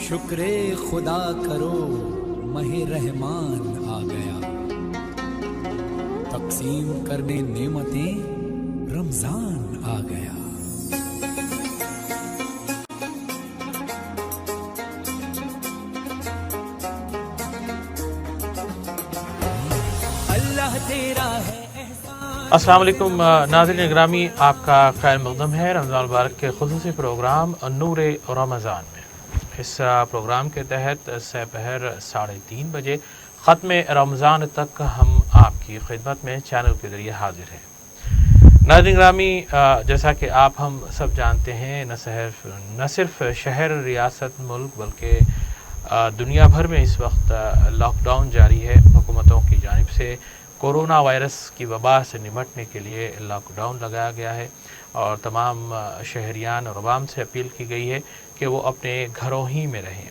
شکر خدا کرو ماہ رحمان آ گیا، تقسیم کرنے نعمتیں رمضان آ گیا۔ اللہ تیرا ہے۔ السلام علیکم ناظرین گرامی، آپ کا خیر مقدم ہے رمضان مبارک کے خصوصی پروگرام نور رمضان میں۔ اس پروگرام کے تحت سپہر 3:30 بجے ختم رمضان تک ہم آپ کی خدمت میں چینل کے ذریعے حاضر ہیں۔ ناظرین گرامی، جیسا کہ آپ ہم سب جانتے ہیں، نہ صرف شہر، ریاست، ملک بلکہ دنیا بھر میں اس وقت لاک ڈاؤن جاری ہے۔ حکومتوں کی جانب سے کورونا وائرس کی وبا سے نمٹنے کے لیے لاک ڈاؤن لگایا گیا ہے اور تمام شہریان اور عوام سے اپیل کی گئی ہے کہ وہ اپنے گھروں ہی میں رہیں۔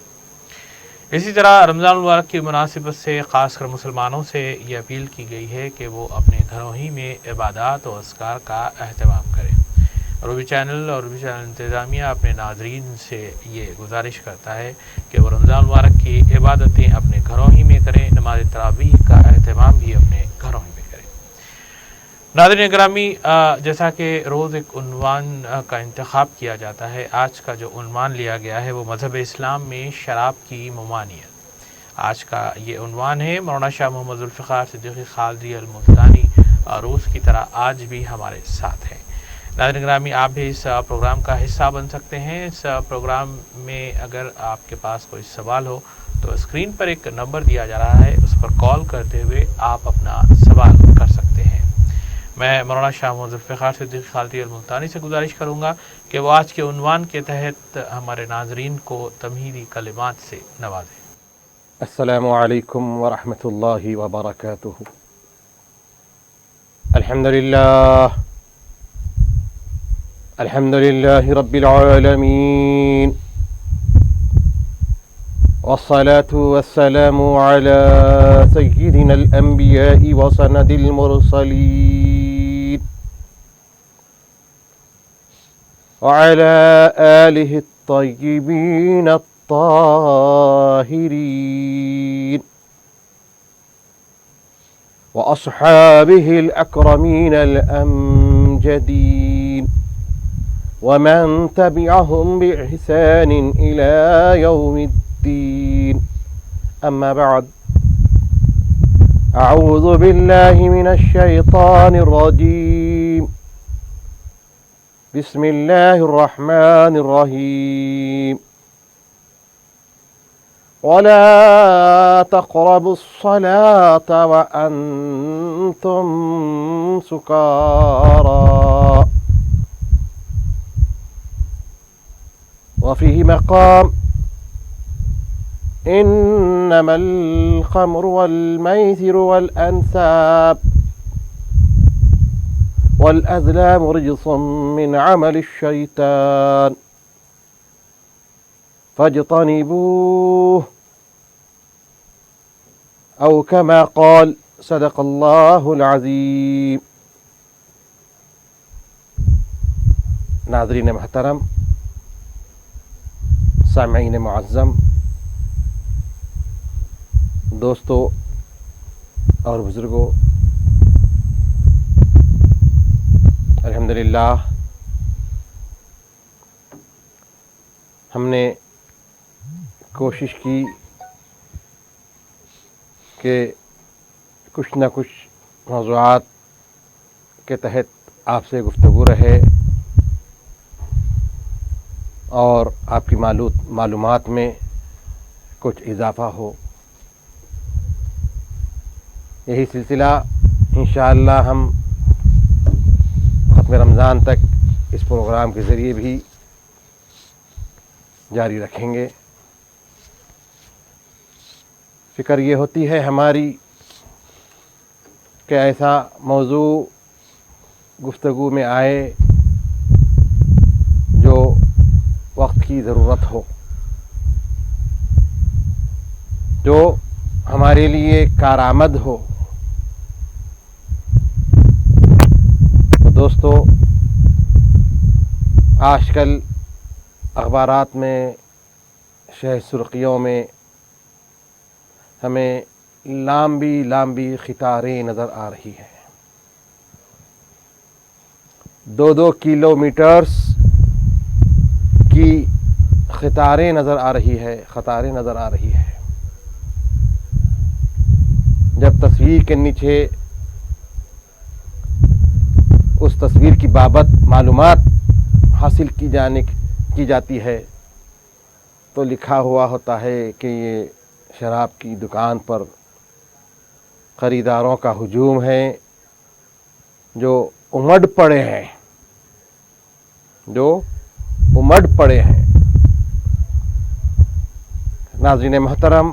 اسی طرح رمضان المبارک کی مناسبت سے خاص کر مسلمانوں سے یہ اپیل کی گئی ہے کہ وہ اپنے گھروں ہی میں عبادات و اذکار کا اہتمام کریں۔ روبی چینل اور روبی چینل انتظامیہ اپنے ناظرین سے یہ گزارش کرتا ہے کہ وہ رمضان المبارک کی عبادتیں اپنے گھروں ہی میں کریں، نماز تراویح کا اہتمام بھی اپنے گھروں ہی میں کریں۔ ناظرین گرامی، جیسا کہ روز ایک عنوان کا انتخاب کیا جاتا ہے، آج کا جو عنوان لیا گیا ہے وہ مذہب اسلام میں شراب کی ممانعت۔ آج کا یہ عنوان ہے۔ مولانا شاہ محمد ذوالفقار صدیقی خالدی الملتانی روز کی طرح آج بھی ہمارے ساتھ ہیں۔ ناظرین گرامی، آپ بھی اس پروگرام کا حصہ بن سکتے ہیں۔ اس پروگرام میں اگر آپ کے پاس کوئی سوال ہو تو اسکرین پر ایک نمبر دیا جا رہا ہے، اس پر کال کرتے ہوئے آپ اپنا سوال کر سکتے ہیں۔ میں مولانا شاہ محمد ذوالفقار صدیقی خالدی الملتانی سے گزارش کروں گا کہ وہ آج کے عنوان کے تحت ہمارے ناظرین کو تمہیدی کلمات سے نوازیں۔ السلام علیکم ورحمۃ اللہ وبرکاتہ۔ الحمد للہ رب العالمین، والصلاة والسلام على سيدنا الأنبياء وسند المرسلين وعلى آله الطيبين الطاهرين وأصحابه الأكرمين الأمجدين ومن تبعهم بإحسان إلى يوم الدين، أما بعد، أعوذ بالله من الشيطان الرجيم، بسم الله الرحمن الرحيم، ولا تقربوا الصلاة وأنتم سكارى، وفيه مقام إنما الخمر والميسر والأنساب والأزلام رجس من عمل الشيطان فاجتنبوه، أو كما قال صدق الله العظيم۔ ناظرین محترم، سامعین معظم، دوستو اور بزرگوں، الحمدللہ ہم نے کوشش کی کہ کچھ نہ کچھ موضوعات کے تحت آپ سے گفتگو رہے اور آپ کی معلومات میں کچھ اضافہ ہو۔ یہی سلسلہ انشاءاللہ ہم ختم رمضان تک اس پروگرام کے ذریعے بھی جاری رکھیں گے۔ فکر یہ ہوتی ہے ہماری کہ ایسا موضوع گفتگو میں آئے جو وقت کی ضرورت ہو، جو ہمارے لیے کارآمد ہو۔ تو دوستو، آج کل اخبارات میں شہ سرخیوں میں ہمیں لامبی لامبی قطاریں نظر آ رہی ہیں. 2 کلومیٹرز کی قطاریں نظر آ رہی ہے. جب تصویر کے نیچے اس تصویر کی بابت معلومات حاصل کی جاتی ہے تو لکھا ہوا ہوتا ہے کہ یہ شراب کی دکان پر خریداروں کا ہجوم ہے جو امڈ پڑے ہیں. ناظرین محترم،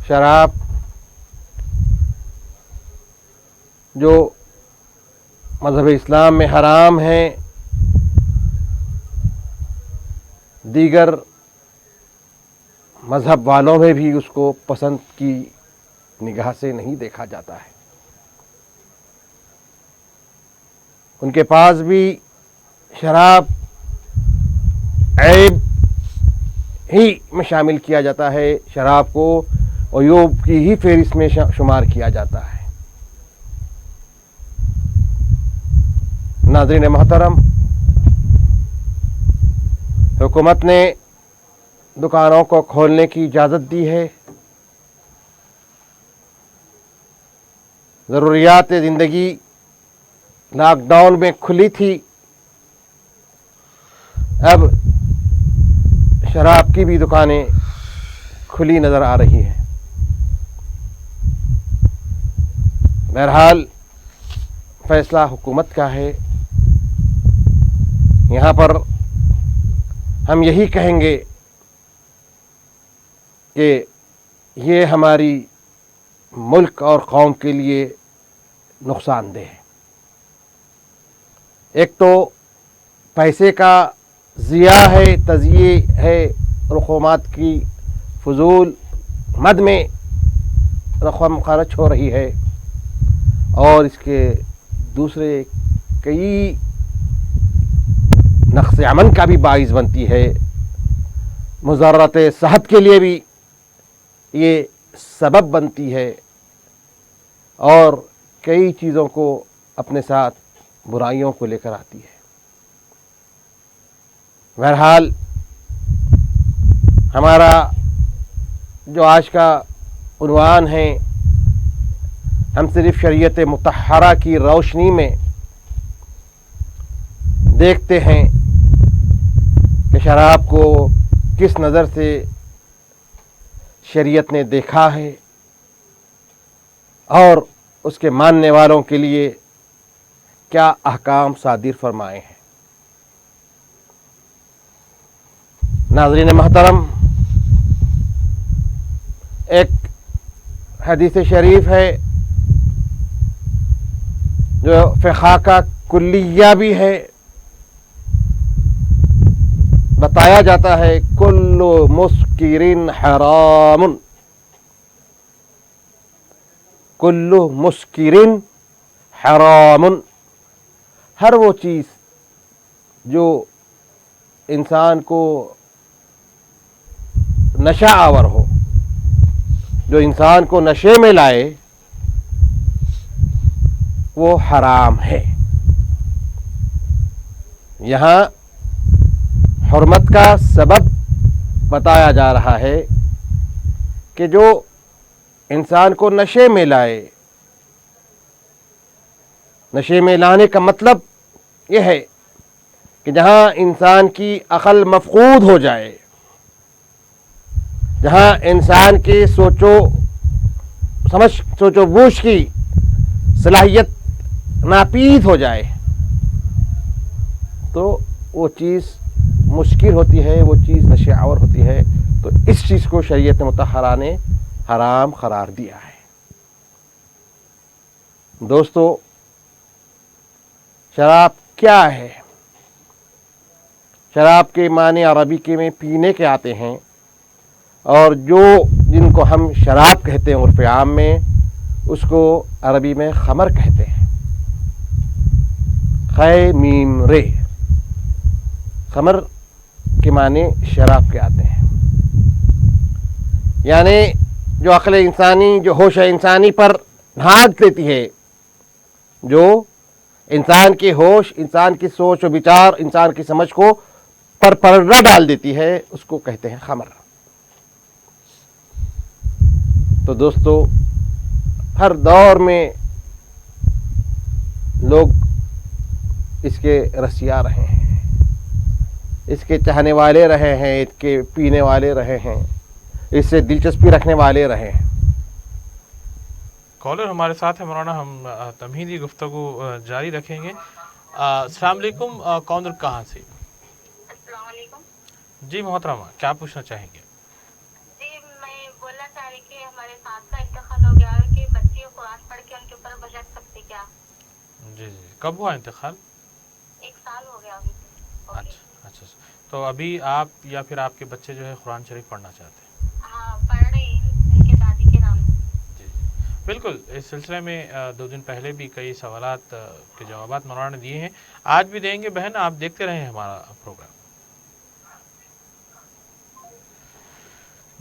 شراب جو مذہب اسلام میں حرام ہے، دیگر مذہب والوں میں بھی اس کو پسند کی نگاہ سے نہیں دیکھا جاتا ہے. ان کے پاس بھی شراب عیب ہی میں شامل کیا جاتا ہے، شراب کو عیوب کی ہی فہرست میں شمار کیا جاتا ہے. ناظرین محترم، حکومت نے دکانوں کو کھولنے کی اجازت دی ہے. ضروریات زندگی لاک ڈاؤن میں کھلی تھی، اب شراب کی بھی دکانیں کھلی نظر آ رہی ہیں. بہرحال فیصلہ حکومت کا ہے. یہاں پر ہم یہی کہیں گے کہ یہ ہماری ملک اور قوم کے لیے نقصان دہ ہے. ایک تو پیسے کا ضیاع ہے، تضییع ہے، رقومات کی فضول مد میں رقم خرچ ہو رہی ہے، اور اس کے دوسرے کئی نقص عمل کا بھی باعث بنتی ہے. مضرات صحت کے لیے بھی یہ سبب بنتی ہے، اور کئی چیزوں کو اپنے ساتھ برائیوں کو لے کر آتی ہے. بہرحال ہمارا جو آج کا عنوان ہے، ہم صرف شریعت مطہرہ کی روشنی میں دیکھتے ہیں کہ شراب کو کس نظر سے شریعت نے دیکھا ہے اور اس کے ماننے والوں کے لیے کیا احکام صادر فرمائے ہیں. ناظرین محترم، ایک حدیث شریف ہے جو فقہ کا کلیہ بھی ہے. بتایا جاتا ہے کل مسکر حرام، کل مسکر حرام. ہر وہ چیز جو انسان کو نشہ آور ہو، جو انسان کو نشے میں لائے، وہ حرام ہے. یہاں حرمت کا سبب بتایا جا رہا ہے کہ جو انسان کو نشے میں لائے. نشے میں لانے کا مطلب یہ ہے کہ جہاں انسان کی عقل مفقود ہو جائے، جہاں انسان کی سوچ و بوجھ کی صلاحیت ناپید ہو جائے، تو وہ چیز مسکر ہوتی ہے، وہ چیز نشہ آور ہوتی ہے. تو اس چیز کو شریعت مطہرہ نے حرام قرار دیا ہے. دوستو، شراب کیا ہے؟ شراب کے معنی عربی کے میں پینے کے آتے ہیں، اور جن کو ہم شراب کہتے ہیں عرف عام میں، اس کو عربی میں خمر کہتے ہیں. خے میم رے، خمر کے معنی شراب کے آتے ہیں، یعنی جو عقل انسانی، جو ہوش انسانی پر ڈھانک لیتی ہے، جو انسان کی ہوش، انسان کی سوچ و بچار، انسان کی سمجھ کو پر پردہ ڈال دیتی ہے، اس کو کہتے ہیں خمر۔ تو دوستو، ہر دور میں لوگ اس کے رسیا رہے ہیں، اس کے چاہنے والے رہے ہیں، اس کے پینے والے رہے ہیں، اس سے دلچسپی رکھنے والے رہے ہیں۔ کالر ہمارے ساتھ ہیں مولانا، ہم تمہیدی گفتگو جاری رکھیں گے۔ السلام علیکم، کون اور کہاں سے؟ السلام علیکم جی محترمہ، کیا پوچھنا چاہیں گے؟ جی، میں بولنا چاہ رہی کہ ہمارے ساتھ کا انتقال ہو گیا کہ بچے قرآن پڑھ کے ان کے اوپر بچت سکتے کیا؟ جی جی، کب ہوا انتقال؟ 1 سال ہو گیا ابھی۔ اچھا اچھا، تو ابھی آپ یا پھر آپ کے بچے جو ہے قرآن شریف پڑھنا چاہتے ہیں؟ ہاں، پڑھ رہے ہیں ان کے دادی کے نام۔ جی بالکل، اس سلسلے میں 2 دن پہلے بھی کئی سوالات کے جوابات مولانا نے دیے ہیں، آج بھی دیں گے بہن، آپ دیکھتے رہیں ہمارا پروگرام۔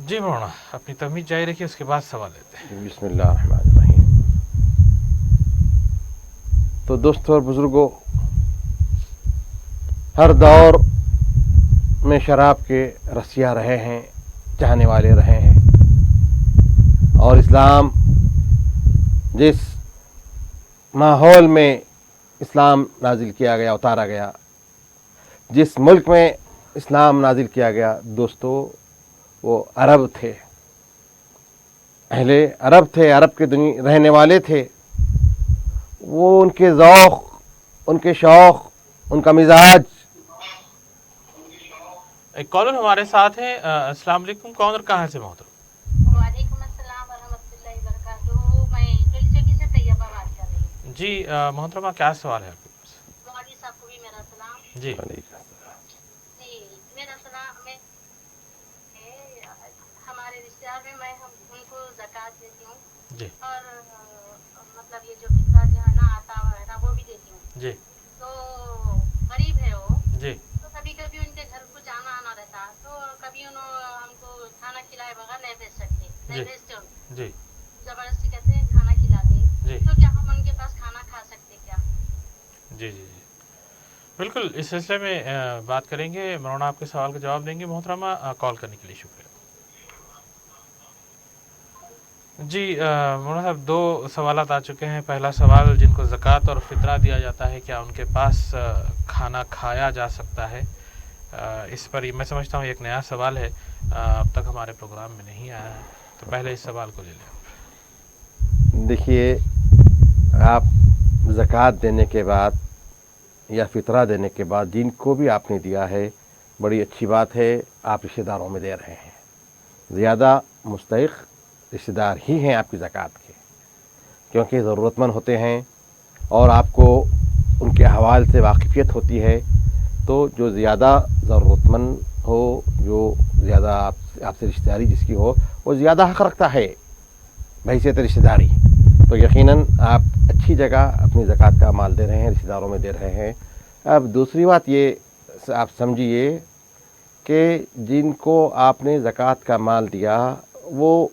جی مولانا، اپنی تمہید جاری رکھیے، اس کے بعد سوال لیتے ہیں۔ بسم اللہ الرحمن الرحیم۔ تو دوستوں اور بزرگوں، ہر دور میں شراب کے رسیا رہے ہیں، چاہنے والے رہے ہیں، اور اسلام جس ماحول میں اسلام نازل کیا گیا، اتارا گیا، جس ملک میں اسلام نازل کیا گیا دوستو، وہ عرب تھے، اہل عرب تھے، عرب کے دنیا رہنے والے تھے۔ وہ ان کے ذوق، ان کے شوق، ان کا مزاج۔ ایک کالر ہمارے ساتھ ہیں، السلام علیکم، کون اور کہاں سے محترم؟ وعلیکم السلام ورحمۃ اللہ وبرکاتہ، میں دلچسپی سے طیبہ بات کر رہی ہوں۔ جی محترمہ، کیا سوال ہے آپ کے پاس؟ مولوی صاحب کو بھی میرا سلام۔ جی جی، میرا سلام۔ میں ہمارے رشتے دار میں ان کو زکوٰۃ دیتی ہوں، جی اور مطلب یہ جو فطرہ جو ہے نا، آٹا وغیرہ، وہ بھی دیتی ہوں۔ جی تو غریب ہے وہ، جی تو کبھی کبھی ان کے گھر کو جانا آنا رہتا، تو کبھی ہم کو کھانا کھلائے بغیر نہیں بھیج سکتے، نہیں بھیجتے ان، جی زبردستی کہتے ہیں کھانا کھلاتے، جی تو کیا ہم ان کے پاس کھانا کھا سکتے کیا؟ جی جی بالکل، اس سلسلے میں بات کریں گے، مولانا آپ کے سوال کا جواب دیں گے۔ محترمہ، کال کرنے کے لیے شکریہ۔ جی مولانا صاحب، 2 سوالات آ چکے ہیں۔ پہلا سوال، جن کو زکوٰۃ اور فطرہ دیا جاتا ہے، کیا ان کے پاس کھانا کھایا جا سکتا ہے؟ اس پر میں سمجھتا ہوں ایک نیا سوال ہے، اب تک ہمارے پروگرام میں نہیں آیا ہے، تو پہلے اس سوال کو لے لیں۔ دیکھیے، آپ زکوٰۃ دینے کے بعد یا فطرہ دینے کے بعد جن کو بھی آپ نے دیا ہے، بڑی اچھی بات ہے، آپ رشتہ داروں میں دے رہے ہیں۔ زیادہ مستحق رشتہ دار ہی ہیں آپ کی زکوٰۃ کے، کیونکہ ضرورت مند ہوتے ہیں اور آپ کو ان کے احوال سے واقفیت ہوتی ہے۔ تو جو زیادہ ضرورت مند ہو، جو زیادہ آپ سے رشتہ داری جس کی ہو، وہ زیادہ حق رکھتا ہے بحیثیت رشتہ داری۔ تو یقیناً آپ اچھی جگہ اپنی زکوٰۃ کا مال دے رہے ہیں، رشتہ داروں میں دے رہے ہیں۔ اب دوسری بات یہ آپ سمجھیے کہ جن کو آپ نے زکوٰۃ کا مال دیا، وہ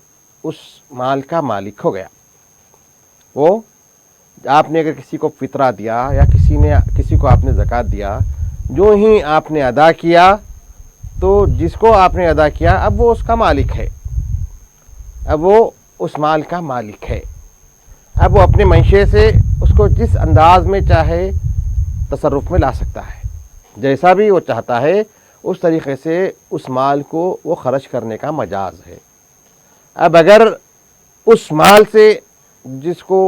اس مال کا مالک ہو گیا۔ وہ آپ نے اگر کسی کو فطرہ دیا یا کسی کو آپ نے زکوٰۃ دیا، جو ہی آپ نے ادا کیا، تو جس کو آپ نے ادا کیا، اب وہ اس کا مالک ہے، اب وہ اس مال کا مالک ہے۔ اب وہ اپنے منشے سے اس کو جس انداز میں چاہے تصرف میں لا سکتا ہے، جیسا بھی وہ چاہتا ہے اس طریقے سے اس مال کو وہ خرچ کرنے کا مجاز ہے۔ اب اگر اس مال سے جس کو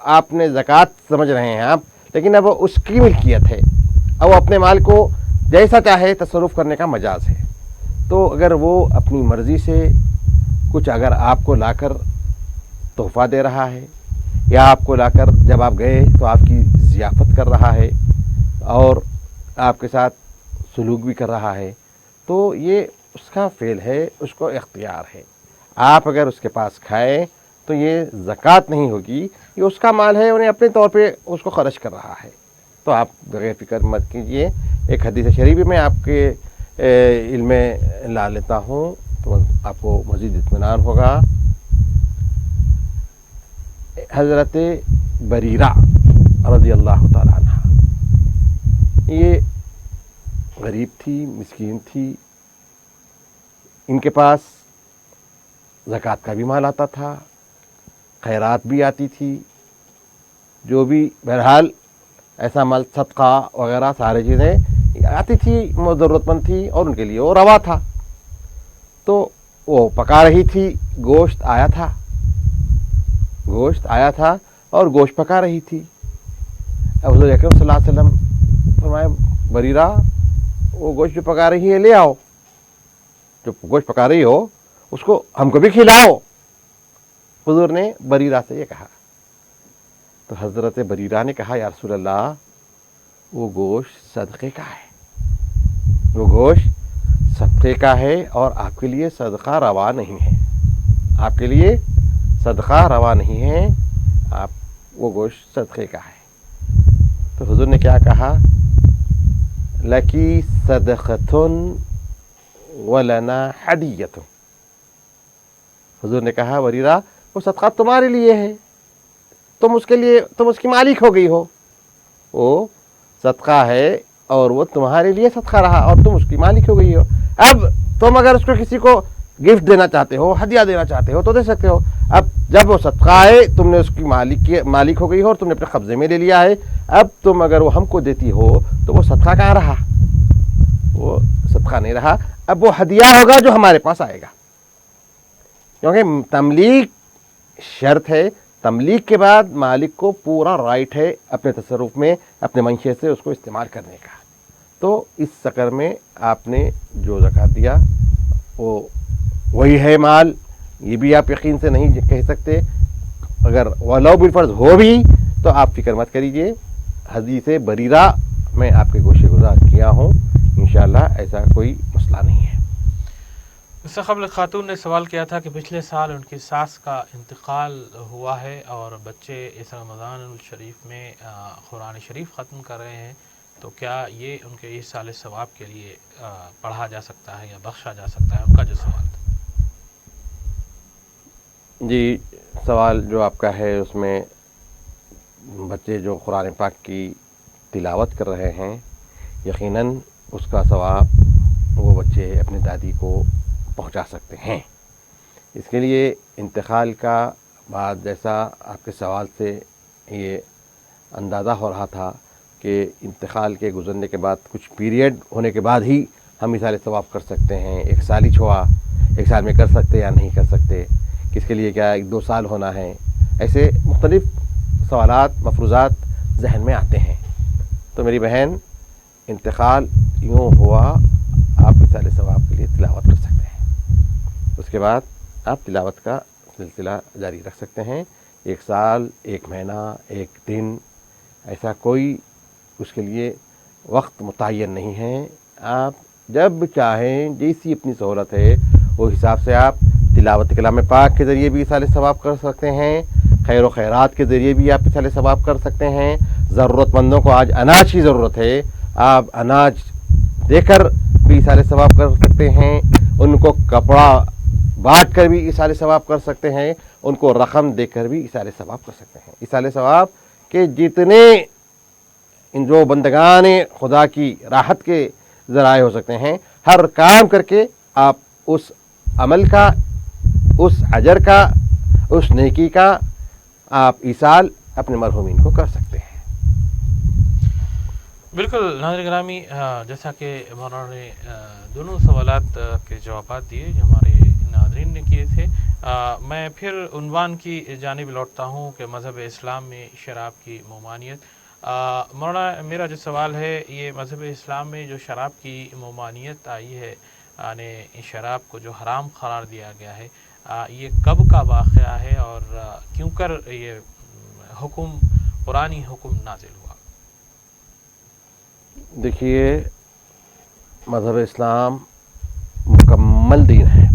آپ نے زکوٰۃ سمجھ رہے ہیں آپ، لیکن اب وہ اس کی ملکیت ہے، اب وہ اپنے مال کو جیسا چاہے تصرف کرنے کا مجاز ہے، تو اگر وہ اپنی مرضی سے کچھ اگر آپ کو لا کر تحفہ دے رہا ہے، یا آپ کو لا کر جب آپ گئے تو آپ کی ضیافت کر رہا ہے اور آپ کے ساتھ سلوک بھی کر رہا ہے، تو یہ اس کا فعل ہے، اس کو اختیار ہے۔ آپ اگر اس کے پاس کھائیں تو یہ زکوٰۃ نہیں ہوگی، یہ اس کا مال ہے، انہیں اپنے طور پہ اس کو خرچ کر رہا ہے، تو آپ بغیر فکر مت کیجیے۔ ایک حدیث شریف میں آپ کے علم لا لیتا ہوں تو آپ کو مزید اطمینان ہوگا. حضرت بریرہ رضی اللہ تعالیٰ عنہ یہ غریب تھی، مسکین تھی. ان کے پاس زکوٰۃ کا بھی مال آتا تھا، خیرات بھی آتی تھی، جو بھی بہرحال ایسا مال صدقہ وغیرہ ساری چیزیں آتی تھی، وہ ضرورت مند تھی اور ان کے لیے وہ روا تھا. تو وہ پکا رہی تھی، گوشت آیا تھا اور گوشت پکا رہی تھی. اب حضور اکرم صلی اللہ علیہ وسلم فرمائے بریرہ وہ گوشت جو پکا رہی ہے لے آؤ، جو گوشت پکا رہی ہو اس کو ہم کو بھی کھلاؤ. حضور نے بریرہ سے یہ کہا تو حضرت بریرہ نے کہا یا رسول اللہ وہ گوشت صدقے کا ہے، وہ گوشت صدقے کا ہے اور آپ کے لیے صدقہ روا نہیں ہے، آپ کے لیے صدقہ روا نہیں ہے، آپ وہ گوشت صدقے کا ہے. تو حضور نے کیا کہا لکی صدقۃ ولنا ہدیۃ. حضور نے کہا بریرہ وہ صدقہ تمہارے لیے ہے، تم اس کی مالک ہو گئی ہو، وہ صدقہ ہے اور وہ تمہارے لیے صدقہ رہا اور تم اس کی مالک ہو گئی ہو. اب تم اگر اس کو کسی کو گفٹ دینا چاہتے ہو، ہدیہ دینا چاہتے ہو تو دے سکتے ہو. اب جب وہ صدقہ ہے تم نے اس کی مالک ہو گئی ہو اور تم نے اپنے قبضے میں لے لیا ہے. اب تم اگر وہ ہم کو دیتی ہو تو وہ صدقہ کہاں رہا، وہ صدقہ نہیں رہا. اب وہ ہدیہ ہوگا جو ہمارے پاس آئے گا، کیونکہ تملیک شرط ہے. تملیک کے بعد مالک کو پورا رائٹ ہے اپنے تصرف میں اپنے منشے سے اس کو استعمال کرنے کا. تو اس چکر میں آپ نے جو زکوٰۃ دیا وہ وہی ہے مال، یہ بھی آپ یقین سے نہیں کہہ سکتے. اگر ولو بالفرض ہو بھی تو آپ فکر مت کریجئے، حدیث بریرہ میں آپ کے گوشے گزار کیا ہوں، انشاءاللہ ایسا کوئی مسئلہ نہیں ہے. اس سے قبل خاتون نے سوال کیا تھا کہ پچھلے سال ان کی ساس کا انتقال ہوا ہے اور بچے اس رمضان الشریف میں قرآن شریف ختم کر رہے ہیں، تو کیا یہ ان کے اس سال ثواب کے لیے پڑھا جا سکتا ہے یا بخشا جا سکتا ہے؟ ان کا جو سوال تھا. جی، سوال جو آپ کا ہے اس میں بچے جو قرآن پاک کی تلاوت کر رہے ہیں یقیناً اس کا ثواب وہ بچے اپنی دادی کو پہنچا سکتے ہیں. اس کے لیے انتقال کا بعد جیسا آپ کے سوال سے یہ اندازہ ہو رہا تھا کہ انتقال کے گزرنے کے بعد کچھ پیریڈ ہونے کے بعد ہی ہم مثال ثواب کر سکتے ہیں. 1 سال ہی چھوا، 1 سال میں کر سکتے یا نہیں کر سکتے، کس کے لیے کیا 1-2 سال ہونا ہے، ایسے مختلف سوالات مفروضات ذہن میں آتے ہیں. تو میری بہن انتقال یوں ہوا آپ مثال ثواب کے لیے تلاوت کر سکتے ہیں، اس کے بعد آپ تلاوت کا سلسلہ جاری رکھ سکتے ہیں. 1 سال، 1 مہینہ، 1 دن، ایسا کوئی اس کے لیے وقت متعین نہیں ہے. آپ جب چاہیں جیسی اپنی سہولت ہے وہ حساب سے آپ تلاوت کلام پاک کے ذریعے بھی اصال ثواب کر سکتے ہیں، خیر و خیرات کے ذریعے بھی آپ اصال ثواب کر سکتے ہیں. ضرورت مندوں کو آج اناج کی ضرورت ہے، آپ اناج دے کر بھی اصال ثواب کر سکتے ہیں، ان کو کپڑا بانٹ کر بھی اصال ثواب کر سکتے ہیں، ان کو رقم دے کر بھی اصال ثواب کر سکتے ہیں. اصال ثواب کے جتنے ان جو بندگان خدا کی راحت کے ذرائع ہو سکتے ہیں، ہر کام کر کے آپ اس عمل کا، اس اجر کا، اس نیکی کا آپ ایصال اپنے مرحومین کو کر سکتے ہیں. بالکل ناظرین گرامی، جیسا کہ مولانا نے دونوں سوالات کے جوابات دیے جو ہمارے ناظرین نے کیے تھے، میں پھر عنوان کی جانب لوٹتا ہوں کہ مذہب اسلام میں شراب کی ممانعت. مولانا میرا جو سوال ہے یہ مذہب اسلام میں جو شراب کی ممانعت آئی ہے، یعنی شراب کو جو حرام قرار دیا گیا ہے، یہ کب کا واقعہ ہے اور کیوں کر یہ حکم قرآنی حکم نازل ہوا؟ دیکھیے، مذہب اسلام مکمل دین ہے،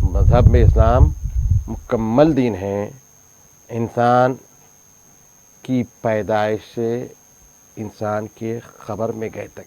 مذہب میں اسلام مکمل دین ہے. انسان کی پیدائش سے انسان کے قبر میں گئے تک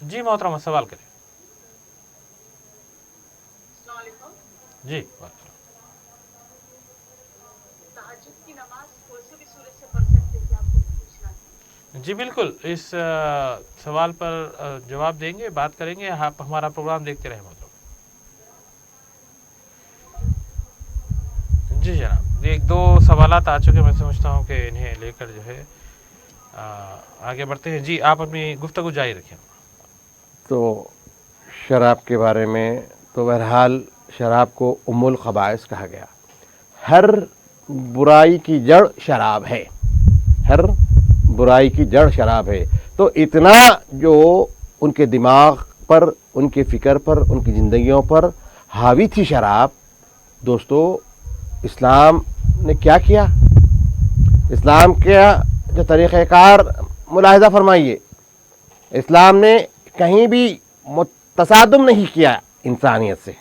جی محترمہ سوال کریں. السلام علیکم. جی تہجد کی نماز کون سی بھی سورت سے پڑھ سکتے ہیں؟ آپ کو پوچھنا ہے. جی بالکل، اس سوال پر جواب دیں گے، بات کریں گے. آپ ہمارا پروگرام دیکھتے رہیں محترم. جی جناب، ایک دو سوالات آ چکے، میں سمجھتا ہوں کہ انہیں لے کر جو ہے آگے بڑھتے ہیں. جی آپ اپنی گفتگو جاری رکھیں. تو شراب کے بارے میں تو بہرحال شراب کو ام الخبائث کہا گیا. ہر برائی کی جڑ شراب ہے، ہر برائی کی جڑ شراب ہے. تو اتنا جو ان کے دماغ پر، ان کے فکر پر، ان کی زندگیوں پر حاوی تھی شراب. دوستو اسلام نے کیا کیا؟ اسلام کا جو طریقہ کار ملاحظہ فرمائیے. اسلام نے کہیں بھی تصادم نہیں کیا انسانیت سے،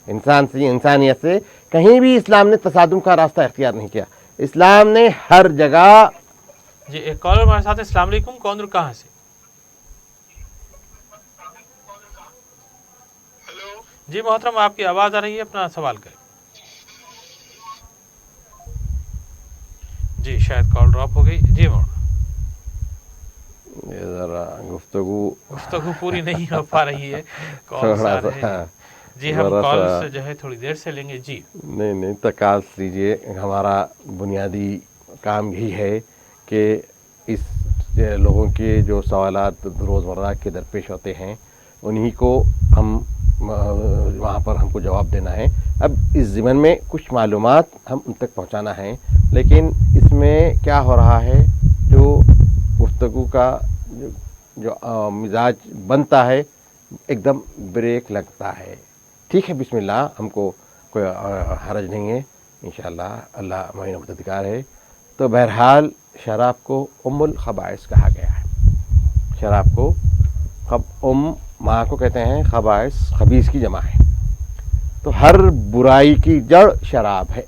انسانیت سے کہیں بھی اسلام نے تصادم کا راستہ اختیار نہیں کیا. اسلام نے ہر جگہ. جی ایک کالر ہمارے ساتھ. السلام علیکم، کون اور کہاں سے؟ ہیلو. جی محترم آپ کی آواز آ رہی ہے، اپنا سوال کریں. جی شاید کال ڈراپ ہو گئی. جی محترم ذرا گفتگو پوری نہیں ہو پا رہی ہے، کالز آ رہے ہیں. جی ہم کالز جو ہے تھوڑی دیر سے لیں گے. جی نہیں تکاس لیجئے. ہمارا بنیادی کام یہی ہے کہ اس لوگوں کے جو سوالات روزمرہ کے درپیش ہوتے ہیں انہی کو ہم وہاں پر ہم کو جواب دینا ہے. اب اس ضمن میں کچھ معلومات ہم ان تک پہنچانا ہے، لیکن اس میں کیا ہو رہا ہے، جو گفتگو کا جو مزاج بنتا ہے ایک دم بریک لگتا ہے. ٹھیک ہے، بسم اللہ، ہم کو کوئی حرج نہیں ہے انشاءاللہ، اللہ معین مددگار ہے. تو بہرحال شراب کو ام الخبائث کہا گیا ہے. شراب کو ماں کو کہتے ہیں خبائث، خبیث کی جمع ہے. تو ہر برائی کی جڑ شراب ہے،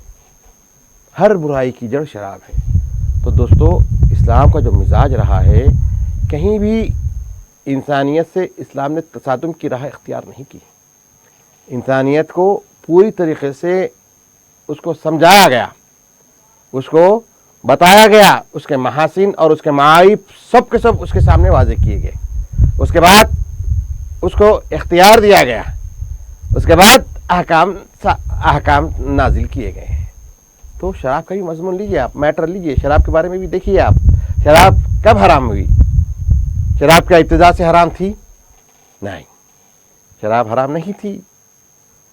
ہر برائی کی جڑ شراب ہے. تو دوستو اسلام کا جو مزاج رہا ہے، کہیں بھی انسانیت سے اسلام نے تصادم کی راہ اختیار نہیں کی. انسانیت کو پوری طریقے سے اس کو سمجھایا گیا، اس کو بتایا گیا، اس کے محاسن اور اس کے معائب سب کے سب اس کے سامنے واضح کیے گئے. اس کے بعد اس کو اختیار دیا گیا، اس کے بعد احکام نازل کیے گئے ہیں. تو شراب کا بھی مضمون لیجیے، آپ میٹر لیجیے، شراب کے بارے میں بھی دیکھیے. آپ شراب کب حرام ہوئی؟ شراب کیا ابتدا سے حرام تھی؟ نہیں، شراب حرام نہیں تھی.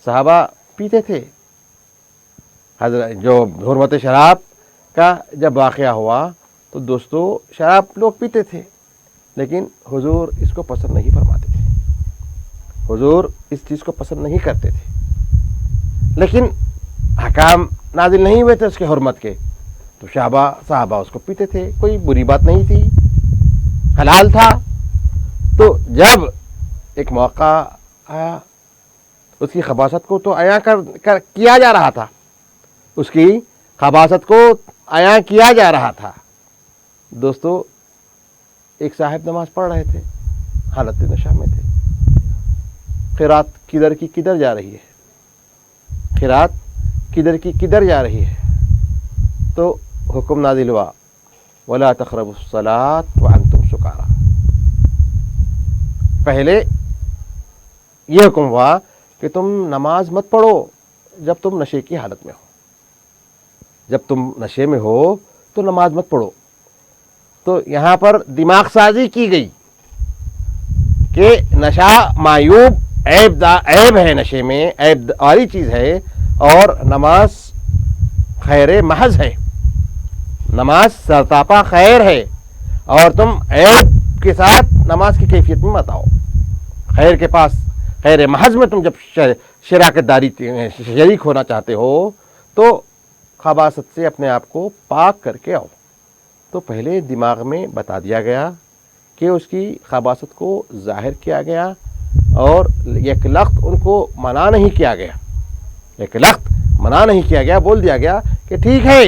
صحابہ پیتے تھے. حضرت جو حرمت شراب کا جب واقعہ ہوا تو دوستو شراب لوگ پیتے تھے، لیکن حضور اس کو پسند نہیں فرماتے تھے. حضور اس چیز کو پسند نہیں کرتے تھے، لیکن حکام نازل نہیں ہوئے تھے اس کے حرمت کے. تو صحابہ اس کو پیتے تھے، کوئی بری بات نہیں تھی، حلال تھا. تو جب ایک موقع آیا، اس کی خباثت کو تو عیاں کیا جا رہا تھا، اس کی خباثت کو عیاں کیا جا رہا تھا. دوستو ایک صاحب نماز پڑھ رہے تھے، حالت نشہ میں تھے. قرات کدھر کی کدھر جا رہی ہے، قرات کدھر کی کدھر جا رہی ہے. تو حکم نازل ہوا، وَلَا تَقْرَبُوا الصَّلَاةَ وَأَنْتُمْ سُكَارَىٰ. پہلے یہ حکم ہوا کہ تم نماز مت پڑھو جب تم نشے کی حالت میں ہو. جب تم نشے میں ہو تو نماز مت پڑھو. تو یہاں پر دماغ سازی کی گئی کہ نشہ معیوب عیب ہے، نشے میں عیب والی چیز ہے، اور نماز خیر محض ہے، نماز سرتاپا خیر ہے، اور تم عیب کے ساتھ نماز کی کیفیت میں مت آؤ. خیر کے پاس، خیر محض میں تم جب شراکت داری شریک ہونا چاہتے ہو تو خباثت سے اپنے آپ کو پاک کر کے آؤ. تو پہلے دماغ میں بتا دیا گیا کہ اس کی خباثت کو ظاہر کیا گیا، اور یک لخت ان کو منع نہیں کیا گیا، یک لخت منع نہیں کیا گیا. بول دیا گیا کہ ٹھیک ہے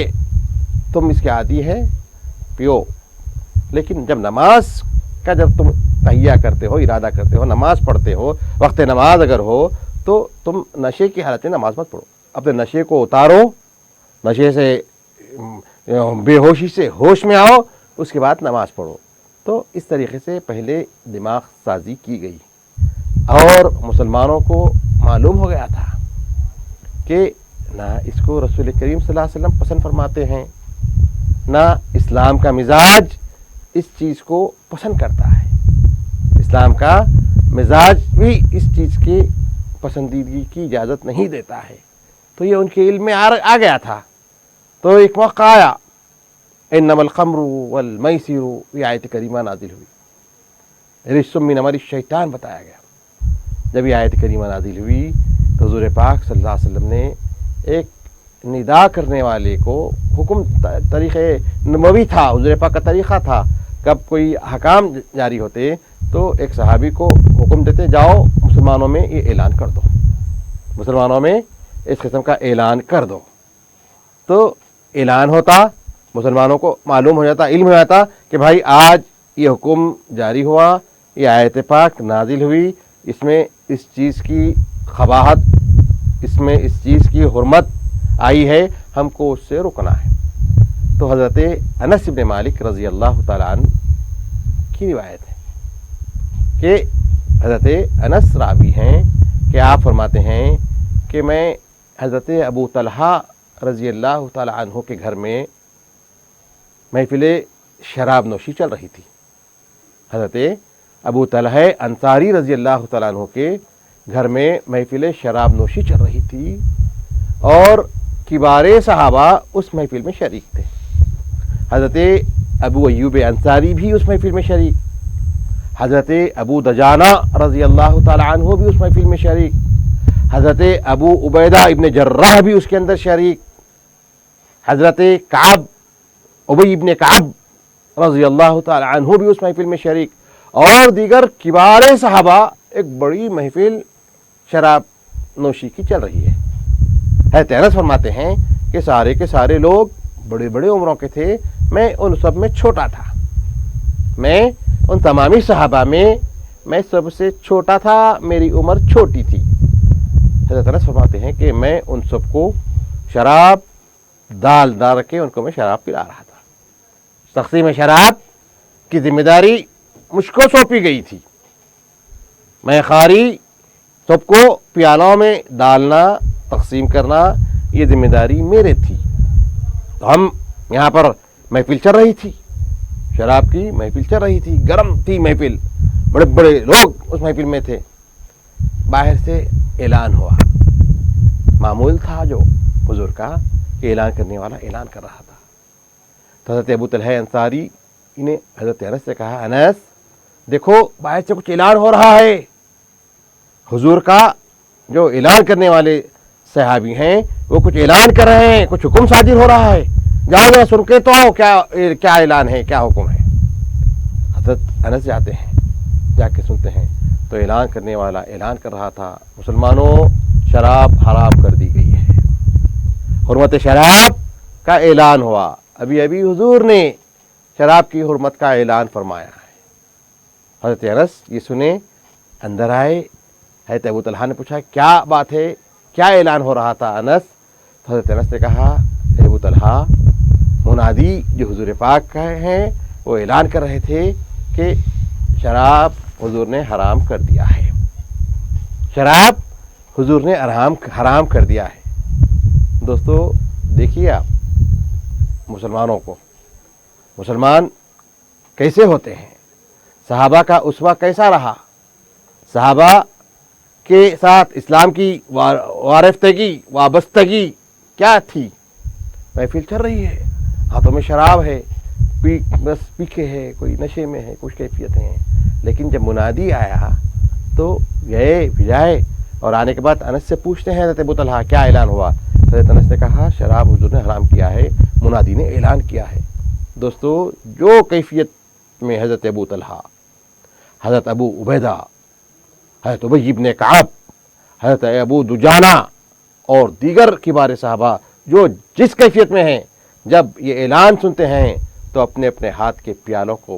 تم اس کے عادی ہے، پیو، لیکن جب نماز کا جب تم تہیہ کرتے ہو، ارادہ کرتے ہو، نماز پڑھتے ہو، وقت نماز اگر ہو تو تم نشے کی حالت میں نماز مت پڑھو، اپنے نشے کو اتارو، نشے سے بے ہوشی سے ہوش میں آؤ، اس کے بعد نماز پڑھو۔ تو اس طریقے سے پہلے دماغ سازی کی گئی، اور مسلمانوں کو معلوم ہو گیا تھا کہ نہ اس کو رسول کریم صلی اللہ علیہ وسلم پسند فرماتے ہیں، نہ اسلام کا مزاج اس چیز کو پسند کرتا ہے، اسلام کا مزاج بھی اس چیز کی پسندیدگی کی اجازت نہیں دیتا ہے۔ تو یہ ان کے علم میں آ گیا تھا۔ تو ایک موقع آیا، انما الخمر والمیسر، یہ آیت کریمہ نازل ہوئی، رجس من عمل الشیطان بتایا گیا۔ جب یہ آیت کریمہ نازل ہوئی تو حضور پاک صلی اللہ علیہ وسلم نے ایک ندا کرنے والے کو حکم، طریقے نبوی تھا، حضور پاک کا طریقہ تھا، کب کوئی حکام جاری ہوتے تو ایک صحابی کو حکم دیتے، جاؤ مسلمانوں میں یہ اعلان کر دو، مسلمانوں میں اس قسم کا اعلان کر دو۔ تو اعلان ہوتا، مسلمانوں کو معلوم ہو جاتا، علم ہو جاتا کہ بھائی آج یہ حکم جاری ہوا، یہ آیت پاک نازل ہوئی، اس میں اس چیز کی قباحت، اس میں اس چیز کی حرمت آئی ہے، ہم کو اس سے رکنا ہے۔ تو حضرت انس بن مالک رضی اللہ تعالیٰ عنہ کی روایت ہے کہ حضرت انس راوی ہیں کہ آپ فرماتے ہیں کہ میں حضرت ابو طلحہ رضی اللہ تعالیٰ عنہ کے گھر میں محفل شراب نوشی چل رہی تھی۔ حضرت ابو طلحہ انصاری رضی اللہ تعالیٰ عنہ کے گھر میں محفل شراب نوشی چل رہی تھی، اور کبار صحابہ اس محفل میں شریک تھے۔ حضرت ابو ایوب انصاری بھی اس محفل میں شریک، حضرت ابو دجانہ رضی اللہ تعالیٰ عنہ بھی اس محفل میں شریک، حضرت ابو عبیدہ ابن جراح بھی اس کے اندر شریک، حضرت کعب، ابی ابن کعب رضی اللہ تعالیٰ عنہ بھی اس محفل میں شریک، اور دیگر کبار صحابہ۔ ایک بڑی محفل شراب نوشی کی چل رہی ہے۔ حضرت انس فرماتے ہیں کہ سارے کے سارے لوگ بڑے بڑے عمروں کے تھے، میں ان سب میں چھوٹا تھا، میں ان تمامی صحابہ میں سب سے چھوٹا تھا، میری عمر چھوٹی تھی۔ حضرت انس فرماتے ہیں کہ میں ان سب کو شراب ڈال کے ان کو میں شراب پلا رہا تھا۔ تقسیم شراب کی ذمہ داری مجھ کو سونپی گئی تھی، میں خاری سب کو پیالوں میں ڈالنا، تقسیم کرنا، یہ ذمہ داری میرے تھی۔ تو ہم یہاں پر محفل چل رہی تھی، شراب کی محفل چل رہی تھی، گرم تھی محفل، بڑے بڑے لوگ اس محفل میں تھے۔ باہر سے اعلان ہوا، معمول تھا جو حضور کا کہ اعلان کرنے والا اعلان کر رہا تھا۔ تو حضرت ابو طلحہ انصاری نے حضرت انس سے کہا، انس دیکھو باہر سے کچھ اعلان ہو رہا ہے، حضور کا جو اعلان کرنے والے صحابی ہیں وہ کچھ اعلان کر رہے ہیں، کچھ حکم صادر ہو رہا ہے، جاؤ ذرا سن کے تو آؤ، کیا اعلان ہے، کیا حکم ہے۔ حضرت انس جاتے ہیں، جا کے سنتے ہیں تو اعلان کرنے والا اعلان کر رہا تھا، مسلمانوں شراب حرام کر دی گئی ہے، حرمت شراب کا اعلان ہوا، ابھی ابھی حضور نے شراب کی حرمت کا اعلان فرمایا ہے۔ حضرت انس یہ سنے، اندر آئے، حضرت ابو طلحہ نے پوچھا کیا بات ہے، کیا اعلان ہو رہا تھا انس؟ تو حضرت انس نے کہا، ابو طلحہ منادی جو حضور پاک کا ہیں وہ اعلان کر رہے تھے کہ شراب حضور نے حرام کر دیا ہے، شراب حضور نے حرام کر دیا ہے۔ دوستو دیکھیے آپ مسلمانوں کو، مسلمان کیسے ہوتے ہیں، صحابہ کا اسوہ کیسا رہا، صحابہ کے ساتھ اسلام کی وارفتگی، وابستگی کیا تھی۔ محفل چل رہی ہے، ہاتھوں میں شراب ہے، بس پیکھے ہے، کوئی نشے میں ہے، کچھ کیفیت ہیں، لیکن جب منادی آیا تو گئے بھجائے، اور آنے کے بعد انس سے پوچھتے ہیں حضرت ابو طلحہ کیا اعلان ہوا؟ حضرت انس نے کہا شراب حضور نے حرام کیا ہے، منادی نے اعلان کیا ہے۔ دوستو جو کیفیت میں حضرت ابو طلحہ، حضرت ابو عبیدہ، حضرت ابی ابن کعب، حضرت ابو دجانہ اور دیگر کبار صحابہ جو جس کیفیت میں ہیں، جب یہ اعلان سنتے ہیں تو اپنے اپنے ہاتھ کے پیالوں کو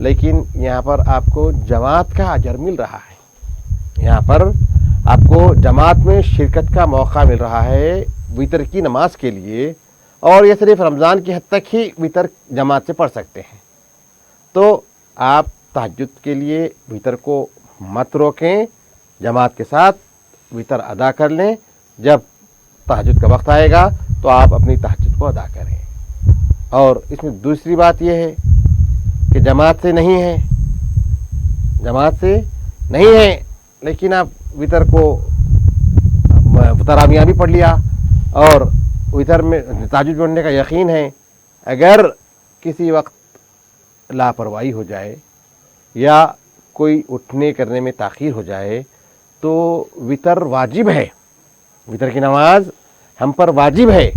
لیکن یہاں پر آپ کو جماعت کا اجر مل رہا ہے، یہاں پر آپ کو جماعت میں شرکت کا موقع مل رہا ہے وطر کی نماز کے لیے، اور یہ صرف رمضان کی حد تک ہی وطر جماعت سے پڑھ سکتے ہیں۔ تو آپ تہجد کے لیے وطر کو مت روکیں، جماعت کے ساتھ وطر ادا کر لیں، جب تہجد کا وقت آئے گا تو آپ اپنی تہجد کو ادا کریں۔ اور اس میں دوسری بات یہ ہے کہ جماعت سے نہیں ہے لیکن آپ وطر کو تراویح بھی پڑھ لیا اور وطر میں تہجد پڑھنے کا یقین ہے، اگر کسی وقت لاپرواہی ہو جائے یا کوئی اٹھنے کرنے میں تاخیر ہو جائے تو وطر واجب ہے، وطر کی نماز ہم پر واجب ہے،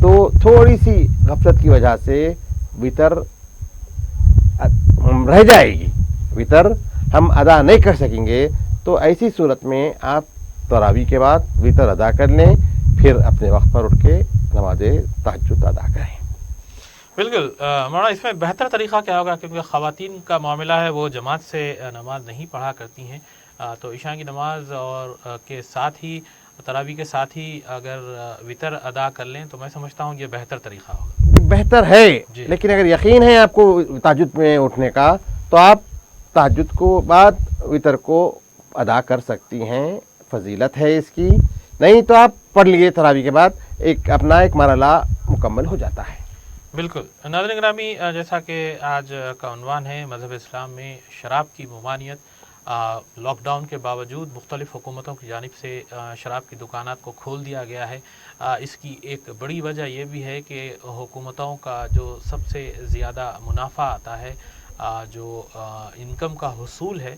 تو تھوڑی سی غفلت کی وجہ سے وطر رہ جائے گی، وطر ہم ادا نہیں کر سکیں گے، تو ایسی صورت میں آپ تراویح کے بعد وطر ادا کر لیں، پھر اپنے وقت پر اٹھ کے نماز تہجد ادا کریں۔ بالکل مولانا، اس میں بہتر طریقہ کیا ہوگا؟ کیونکہ خواتین کا معاملہ ہے، وہ جماعت سے نماز نہیں پڑھا کرتی ہیں، تو عشاء کی نماز اور کے ساتھ ہی تراویح کے ساتھ ہی اگر وطر ادا کر لیں تو میں سمجھتا ہوں یہ بہتر طریقہ ہوگا۔ بہتر ہے جی۔ لیکن اگر یقین ہے آپ کو تہجد میں اٹھنے کا تو آپ تہجد کو بعد وطر کو ادا کر سکتی ہیں، فضیلت ہے اس کی، نہیں تو آپ پڑھ لیے تراویح کے بعد، اپنا ایک مرحلہ مکمل ہو جاتا ہے۔ بالکل ناظرین گرامی، جیسا کہ آج کا عنوان ہے مذہب اسلام میں شراب کی ممانعت، لاک ڈاؤن کے باوجود مختلف حکومتوں کی جانب سے شراب کی دکانات کو کھول دیا گیا ہے۔ اس کی ایک بڑی وجہ یہ بھی ہے کہ حکومتوں کا جو سب سے زیادہ منافع آتا ہے، جو انکم کا حصول ہے،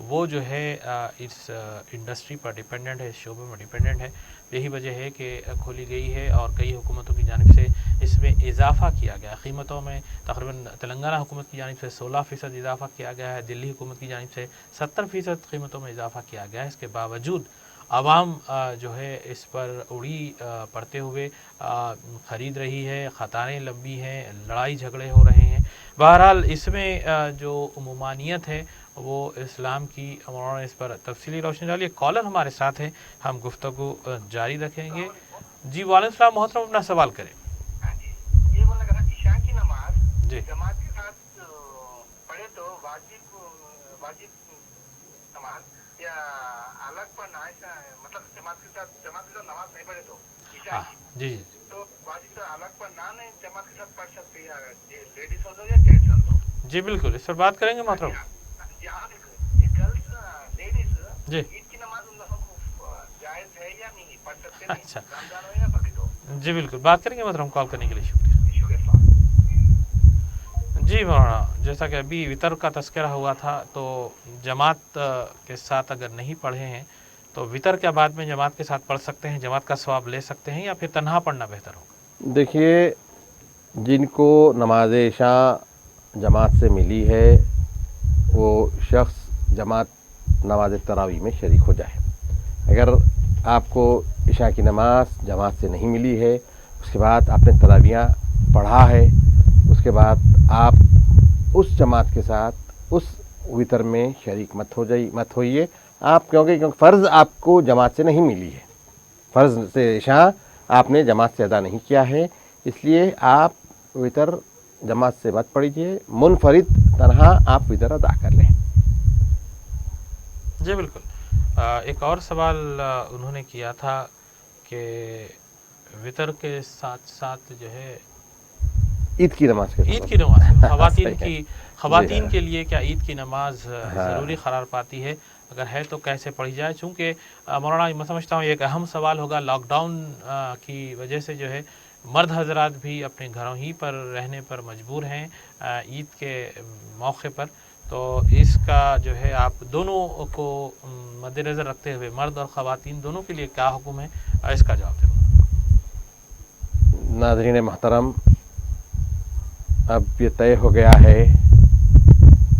وہ جو ہے اس انڈسٹری پر ڈیپینڈنٹ ہے، اس شعبے میں ڈیپینڈنٹ ہے۔ یہی وجہ ہے کہ کھولی گئی ہے اور کئی حکومتوں کی جانب سے اس میں اضافہ کیا گیا ہے قیمتوں میں۔ تقریباً تلنگانہ حکومت کی جانب سے 16% اضافہ کیا گیا ہے، دلی حکومت کی جانب سے 70% قیمتوں میں اضافہ کیا گیا ہے۔ اس کے باوجود عوام جو ہے اس پر اڑی پڑتے ہوئے خرید رہی ہے، قطاریں لمبی ہیں، لڑائی جھگڑے ہو رہے ہیں۔ بہرحال اس میں جو ممانعت ہے وہ اسلام کی، مولانا اس پر تفصیلی روشنی ڈالی۔ ایک کالر ہمارے ساتھ ہیں، ہم گفتگو جاری رکھیں گے۔ جی وعلیکم السلام محترم، اپنا سوال کریں۔ یہ بولنا کہ عشاء کی نماز جی جماعت کے ساتھ پڑھے تو واجب نماز یا الگ پڑھنا، مطلب جماعت کے ساتھ نماز نہیں پڑھے تو عشاء کی، جی تو واجب سے الگ پڑھنا نہیں، جماعت کے ساتھ پڑھ سکتے ہیں، لیڈیز ہو تو یا جینٹس ہو تو؟ جی بالکل، اس پر بات کریں گے محترم۔ یہاں گرلس لیڈیز جی عید کی نماز ان لوگوں کو جائز ہے یا نہیں، پڑھ سکتے ہیں؟ اچھا رمضان ہو یا بقرعید ہو؟ جی بالکل بات کریں گے محترم، کال کرنے کے لیے شکریہ۔ شکریہ۔ جی مولانا، جیسا کہ ابھی وطر کا تذکرہ ہوا تھا، تو جماعت کے ساتھ اگر نہیں پڑھے ہیں تو وطر کے بعد میں جماعت کے ساتھ پڑھ سکتے ہیں، جماعت کا ثواب لے سکتے ہیں، یا پھر تنہا پڑھنا بہتر ہوگا؟ دیکھیے، جن کو نماز عشاء جماعت سے ملی ہے وہ شخص نماز تراویح میں شریک ہو جائے۔ اگر آپ کو عشاء کی نماز جماعت سے نہیں ملی ہے، اس کے بعد آپ نے تراویح پڑھا ہے، اس کے بعد آپ اس جماعت کے ساتھ اس وطر میں شریک مت ہوئیے آپ، کیونکہ فرض آپ کو جماعت سے نہیں ملی ہے، فرض سے عشاء آپ نے جماعت سے ادا نہیں کیا ہے، اس لیے آپ وطر جماعت سے مت پڑھیے، منفرد تنہا آپ وطر ادا کر لیں۔ جی بالکل۔ ایک اور سوال انہوں نے کیا تھا کہ وطر کے ساتھ ساتھ جو ہے عید کی نماز کے عید کی نماز خواتین جی کے لیے کیا عید کی نماز ضروری قرار پاتی ہے؟ اگر ہے تو کیسے پڑھی جائے؟ چونکہ مولانا میں سمجھتا ہوں یہ ایک اہم سوال ہوگا، لاک ڈاؤن کی وجہ سے جو ہے مرد حضرات بھی اپنے گھروں ہی پر رہنے پر مجبور ہیں عید کے موقع پر، تو اس کا جو ہے آپ دونوں کو مد نظر رکھتے ہوئے مرد اور خواتین دونوں کے لیے کیا حکم ہے، اس کا جواب دیں۔ ناظرین محترم، اب یہ طے ہو گیا ہے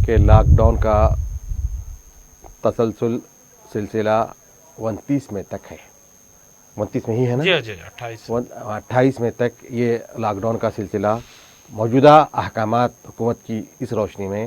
کہ لاک ڈاؤن کا تسلسل سلسلہ 29 میں تک ہے، 29 میں ہی ہے نا؟ جی 28 میں تک یہ لاک ڈاؤن کا سلسلہ موجودہ احکامات حکومت کی اس روشنی میں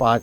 5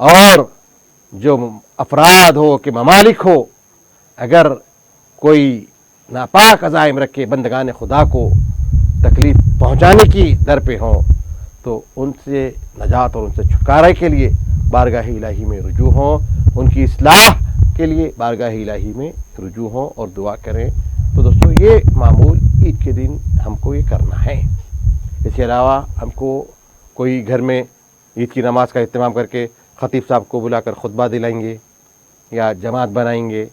اور جو افراد ہو کہ ممالک ہو اگر کوئی ناپاک عزائم رکھے بندگان خدا کو تکلیف پہنچانے کی در پہ ہوں تو ان سے نجات اور ان سے چھٹکارے کے لیے بارگاہ الہی میں رجوع ہوں، ان کی اصلاح کے لیے بارگاہ الہی میں رجوع ہوں اور دعا کریں۔ تو دوستو یہ معمول عید کے دن ہم کو یہ کرنا ہے۔ اس کے علاوہ ہم کو کوئی گھر میں عید کی نماز کا اہتمام کر کے خطیب صاحب کو بلا کر خطبہ دلائیں گے یا جماعت بنائیں گے،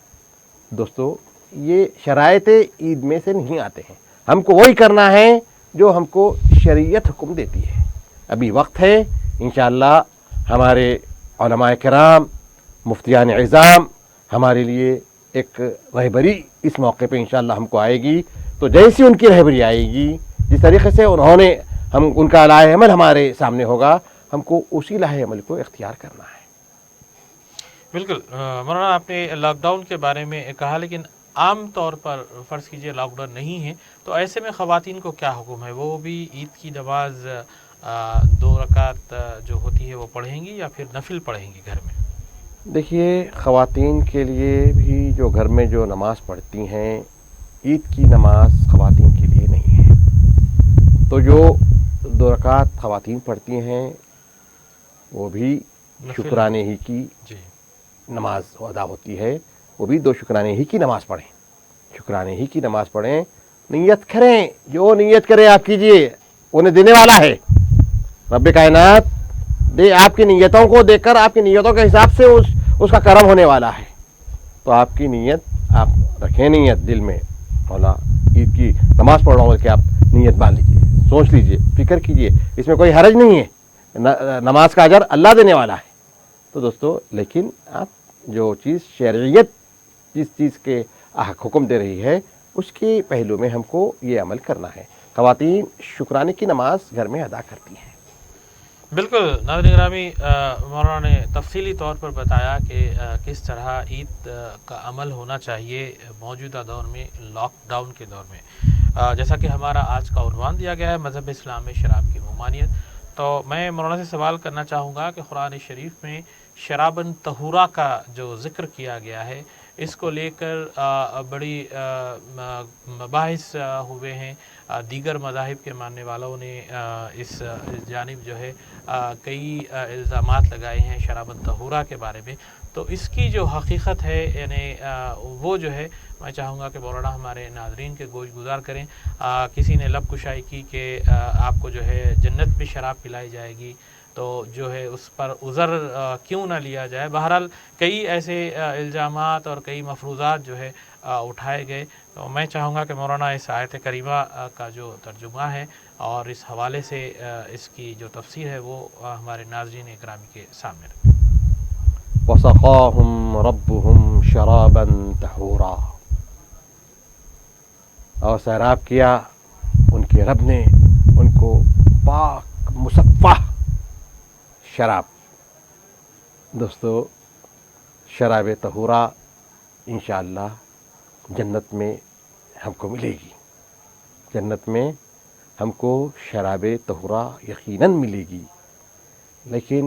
دوستو یہ شرائط عید میں سے نہیں آتے ہیں۔ ہم کو وہی کرنا ہے جو ہم کو شریعت حکم دیتی ہے۔ ابھی وقت ہے، انشاءاللہ ہمارے علماء کرام مفتیان عظام ہمارے لیے ایک رہبری اس موقع پہ انشاءاللہ ہم کو آئے گی، تو جیسی ان کی رہبری آئے گی، جس طریقے سے انہوں نے ان کا لاہ عمل ہمارے سامنے ہوگا، ہم کو اسی لاہ عمل کو اختیار کرنا ہے۔ بالکل مولانا، آپ نے لاک ڈاؤن کے بارے میں کہا، لیکن عام طور پر فرض کیجئے لاک ڈاؤن نہیں ہے تو ایسے میں خواتین کو کیا حکم ہے؟ وہ بھی عید کی نماز 2 رکعت جو ہوتی ہے وہ پڑھیں گی یا پھر نفل پڑھیں گی گھر میں؟ دیکھیے، خواتین کے لیے بھی جو گھر میں جو نماز پڑھتی ہیں، عید کی نماز خواتین کے لیے نہیں ہے، تو جو 2 رکعت خواتین پڑھتی ہیں وہ بھی شکرانے ہی کی جی نماز ادا ہوتی ہے، وہ بھی 2 شکرانے ہی کی نماز پڑھیں، شکرانے ہی کی نماز پڑھیں، نیت کریں، جو نیت کرے آپ کیجئے، انہیں دینے والا ہے رب کائنات، آپ کی نیتوں کو دیکھ کر آپ کی نیتوں کے حساب سے اس کا کرم ہونے والا ہے۔ تو آپ کی نیت آپ رکھیں، نیت دل میں، مولا عید کی نماز پڑھ رہا ہوں کہ آپ نیت باندھ لیجیے، سوچ لیجیے، فکر کیجیے، اس میں کوئی حرج نہیں ہے، نماز کا اجر اللہ دینے والا ہے۔ تو دوستو لیکن آپ جو چیز شرعیت جس چیز کے حکم دے رہی ہے اس کے پہلو میں ہم کو یہ عمل کرنا ہے۔ خواتین شکرانے کی نماز گھر میں ادا کرتی ہیں۔ بالکل ناظرین گرامی، مولانا نے تفصیلی طور پر بتایا کہ کس طرح عید کا عمل ہونا چاہیے موجودہ دور میں، لاک ڈاؤن کے دور میں۔ جیسا کہ ہمارا آج کا عنوان دیا گیا ہے مذہب اسلام میں شراب کی ممانعت، تو میں مولانا سے سوال کرنا چاہوں گا کہ قرآن شریف میں شراباً طہورا کا جو ذکر کیا گیا ہے اس کو لے کر بڑی مباحث ہوئے ہیں، دیگر مذاہب کے ماننے والوں نے اس جانب جو ہے کئی الزامات لگائے ہیں شراباً طہورا کے بارے میں، تو اس کی جو حقیقت ہے یعنی وہ جو ہے میں چاہوں گا کہ مولانا ہمارے ناظرین کے گوش گزار کریں۔ کسی نے لب کشائی کی کہ آپ کو جو ہے جنت میں شراب پلائی جائے گی، تو جو ہے اس پر عذر کیوں نہ لیا جائے۔ بہرحال کئی ایسے الزامات اور کئی مفروضات جو ہے اٹھائے گئے، تو میں چاہوں گا کہ مولانا اس آیت کریمہ کا جو ترجمہ ہے اور اس حوالے سے اس کی جو تفسیر ہے وہ ہمارے ناظرین اکرامی کے سامنے رکھیں۔ وَسَقَاهُمْ رَبُّهُمْ شَرَابًا طَهُورًا، اور سیراب کیا ان کے رب نے ان کو پاک مصفح شراب۔ دوستو شراب طہورا انشاءاللہ جنت میں ہم کو ملے گی، جنت میں ہم کو شراب طہورا یقیناً ملے گی، لیکن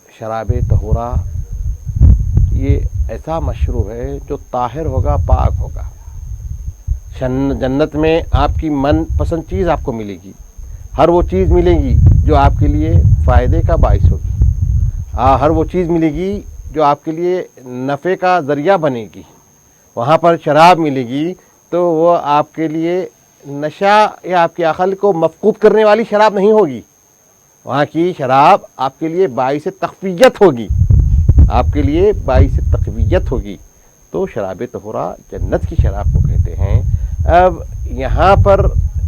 شراب طہورا یہ ایسا مشروب ہے جو طاہر ہوگا، پاک ہوگا۔ جنت میں آپ کی من پسند چیز آپ کو ملے گی، ہر وہ چیز ملے گی جو آپ کے لیے فائدے کا باعث ہوگی، ہر وہ چیز ملے گی جو آپ کے لیے نفع کا ذریعہ بنے گی۔ وہاں پر شراب ملے گی تو وہ آپ کے لیے نشہ یا آپ کی عقل کو مفقود کرنے والی شراب نہیں ہوگی، وہاں کی شراب آپ کے لیے باعث تقویت ہوگی، آپ کے لیے باعث تقویت ہوگی۔ تو شراب طہورا جنت کی شراب کو کہتے ہیں۔ اب یہاں پر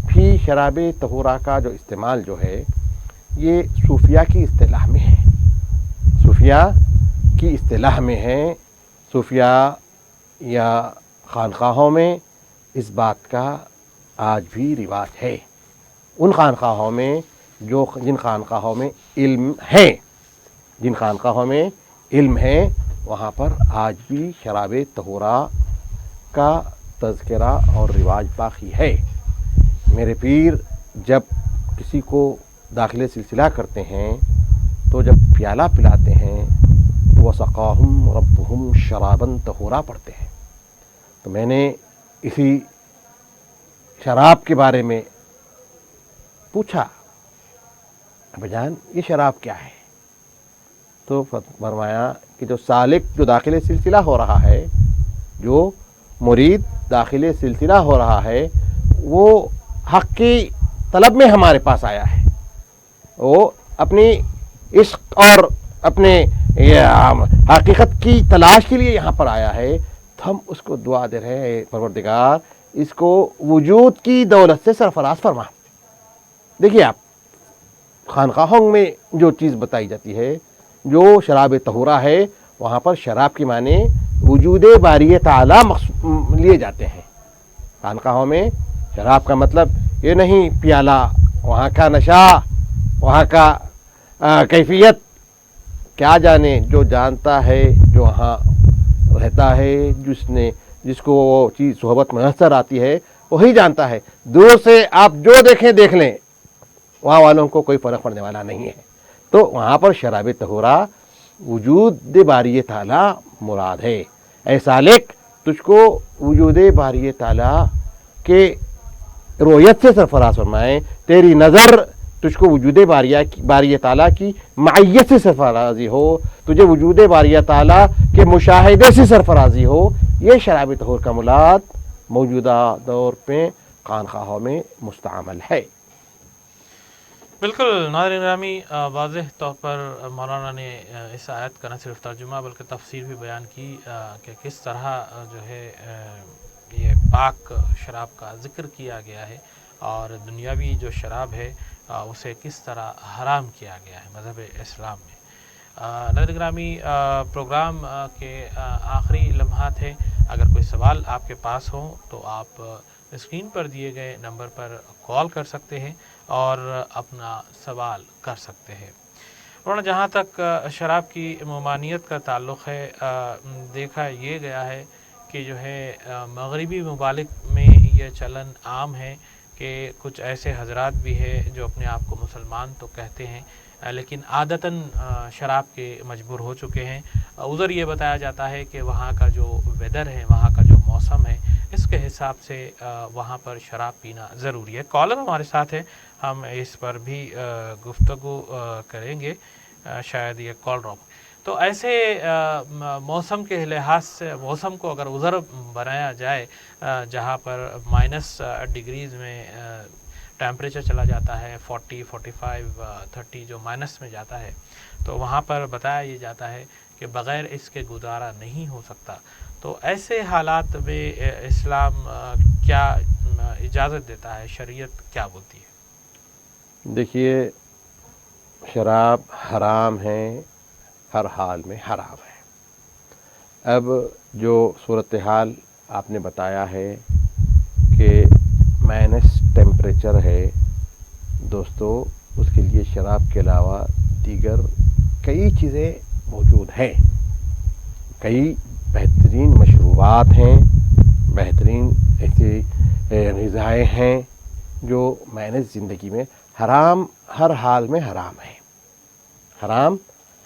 بھی شراب طہورا کا جو استعمال جو ہے یہ صوفیہ کی اصطلاح میں ہے، صوفیہ کی اصطلاح میں ہے، صوفیہ یا خانقاہوں میں اس بات کا آج بھی رواج ہے۔ ان خانقاہوں میں جن خانقاہوں میں علم ہے، جن خانقاہوں میں علم ہے، وہاں پر آج بھی شراب طہورا کا تذکرہ اور رواج باقی ہے۔ میرے پیر جب کسی کو داخلے سلسلہ کرتے ہیں تو جب پیالہ پلاتے ہیں وسقاہم ربہم شرابا طہورا پڑھتے ہیں. تو میں نے اسی شراب کے بارے میں پوچھا ابا جان یہ شراب کیا ہے؟ تو فرمایا کہ جو سالک جو داخل سلسلہ ہو رہا ہے، جو مرید داخل سلسلہ ہو رہا ہے، وہ حق کی طلب میں ہمارے پاس آیا ہے، وہ اپنی عشق اور اپنے حقیقت کی تلاش کے لیے یہاں پر آیا ہے، تو ہم اس کو دعا دے رہے ہیں پروردگار اس کو وجود کی دولت سے سرفراز فرما. دیکھیے آپ خانقاہوں میں جو چیز بتائی جاتی ہے، جو شراب طہورہ ہے، وہاں پر شراب کے معنی وجود باری تعالیٰ لیے جاتے ہیں. خانقاہوں میں شراب کا مطلب یہ نہیں پیالہ، وہاں کا نشہ، وہاں کا کیفیت کیا جانے. جو جانتا ہے، جو وہاں رہتا ہے، جس کو وہ چیز صحبت میسر آتی ہے، وہی جانتا ہے. دور سے آپ جو دیکھیں دیکھ لیں، وہاں والوں کو کوئی فرق پڑنے والا نہیں ہے. تو وہاں پر شراب طہورہ وجود باری تعالیٰ مراد ہے. اے سالک تجھ کو وجود باری تعالیٰ کے رویت سے سرفراز فرمائیں، تیری نظر تجھ کو وجود باری تعالیٰ کی معیت سے سرفرازی ہو، تجھے وجود باری تعالیٰ کے مشاہدے سے سرفرازی ہو. یہ شراب طہور کا مراد موجودہ دور پہ خانقاہوں میں مستعمل ہے. بالکل ناظرین گرامی، واضح طور پر مولانا نے اس آیت کا نہ صرف ترجمہ بلکہ تفسیر بھی بیان کی کہ کس طرح جو ہے یہ پاک شراب کا ذکر کیا گیا ہے اور دنیاوی جو شراب ہے اسے کس طرح حرام کیا گیا ہے مذہب اسلام میں. ناظرین گرامی، پروگرام کے آخری لمحات ہیں. اگر کوئی سوال آپ کے پاس ہو تو آپ اسکرین پر دیے گئے نمبر پر کال کر سکتے ہیں اور اپنا سوال کر سکتے ہیں. اور جہاں تک شراب کی ممانعت کا تعلق ہے، دیکھا یہ گیا ہے کہ جو ہے مغربی ممالک میں یہ چلن عام ہے کہ کچھ ایسے حضرات بھی ہیں جو اپنے آپ کو مسلمان تو کہتے ہیں لیکن عادتاً شراب کے مجبور ہو چکے ہیں. ادھر یہ بتایا جاتا ہے کہ وہاں کا جو ویدر ہے، وہاں کا جو موسم ہے، اس کے حساب سے وہاں پر شراب پینا ضروری ہے. کالر ہمارے ساتھ ہے، ہم اس پر بھی گفتگو کریں گے. شاید یہ کال ڈراپ. تو ایسے موسم کے لحاظ سے موسم کو اگر ادھر بنایا جائے جہاں پر مائنس ڈگریز میں ٹیمپریچر چلا جاتا ہے، 40 45 30 جو مائنس میں جاتا ہے، تو وہاں پر بتایا یہ جاتا ہے کہ بغیر اس کے گزارا نہیں ہو سکتا. تو ایسے حالات میں اسلام کیا اجازت دیتا ہے، شریعت کیا بولتی ہے؟ دیکھیے شراب حرام ہے، ہر حال میں حرام ہے. اب جو صورتحال آپ نے بتایا ہے کہ مائنس ٹیمپریچر ہے، دوستو اس کے لیے شراب کے علاوہ دیگر کئی چیزیں موجود ہیں. کئی بہترین مشروبات ہیں، بہترین ایسی غذائیں ہیں جو مائنس زندگی میں حرام ہر حال میں حرام ہے. حرام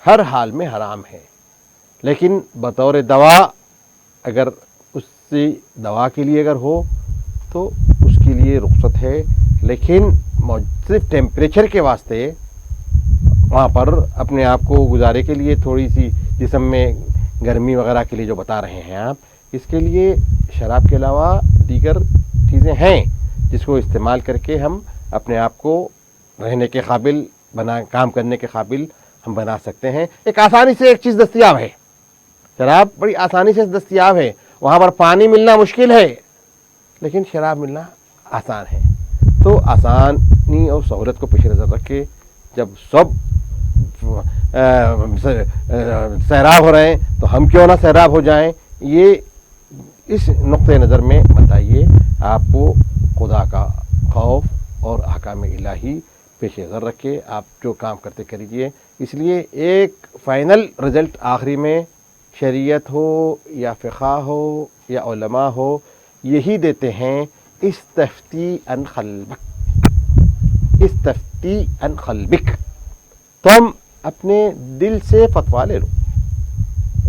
ہر حال میں حرام ہے، لیکن بطور دوا اگر اس سے دوا کے لیے اگر ہو تو اس کے لیے رخصت ہے. لیکن صرف ٹیمپریچر کے واسطے وہاں پر اپنے آپ کو گزارے کے لیے تھوڑی سی جسم میں گرمی وغیرہ کے لیے جو بتا رہے ہیں آپ، اس کے لیے شراب کے علاوہ دیگر چیزیں ہیں جس کو استعمال کر کے ہم اپنے آپ کو رہنے کے قابل کام کرنے کے قابل ہم بنا سکتے ہیں. ایک آسانی سے ایک چیز دستیاب ہے، شراب بڑی آسانی سے دستیاب ہے. وہاں پر پانی ملنا مشکل ہے لیکن شراب ملنا آسان ہے. تو آسانی اور سہولت کو پیش نظر رکھ کے جب سب سیراب ہو رہے ہیں تو ہم کیوں نہ سیراب ہو جائیں. یہ اس نقطۂ نظر میں بتائیے آپ کو خدا کا خوف اور احکام الہی پیش نظر رکھ کے آپ جو کام کرتے کریے. اس لیے ایک فائنل رزلٹ آخری میں شریعت ہو یا فقہ ہو یا علماء ہو یہی دیتے ہیں، استفتی عن قلبک، استفتی عن قلبک. تم اپنے دل سے فتویٰ لے لو.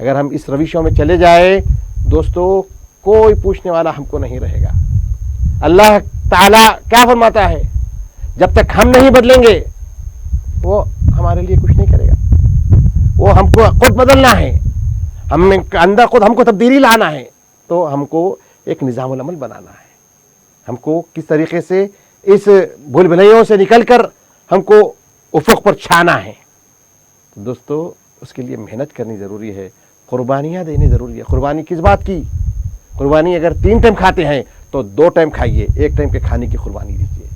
اگر ہم اس روشوں میں چلے جائیں دوستو کوئی پوچھنے والا ہم کو نہیں رہے گا. اللہ تعالیٰ کیا فرماتا ہے, جب تک ہم نہیں بدلیں گے وہ ہمارے لیے کچھ نہیں کرے گا. وہ ہم کو خود بدلنا ہے, ہم اندر خود ہم کو تبدیلی لانا ہے. تو ہم کو ایک نظام العمل بنانا ہے, ہم کو کس طریقے سے اس بھول بھلیوں سے نکل کر ہم کو افق پر چھانا ہے. دوستو اس کے لیے محنت کرنی ضروری ہے, قربانیاں دینی ضروری ہے. قربانی کس بات کی؟ قربانی اگر 3 ٹائم کھاتے ہیں تو 2 ٹائم کھائیے, 1 ٹائم کے کھانے کی قربانی دیجیے.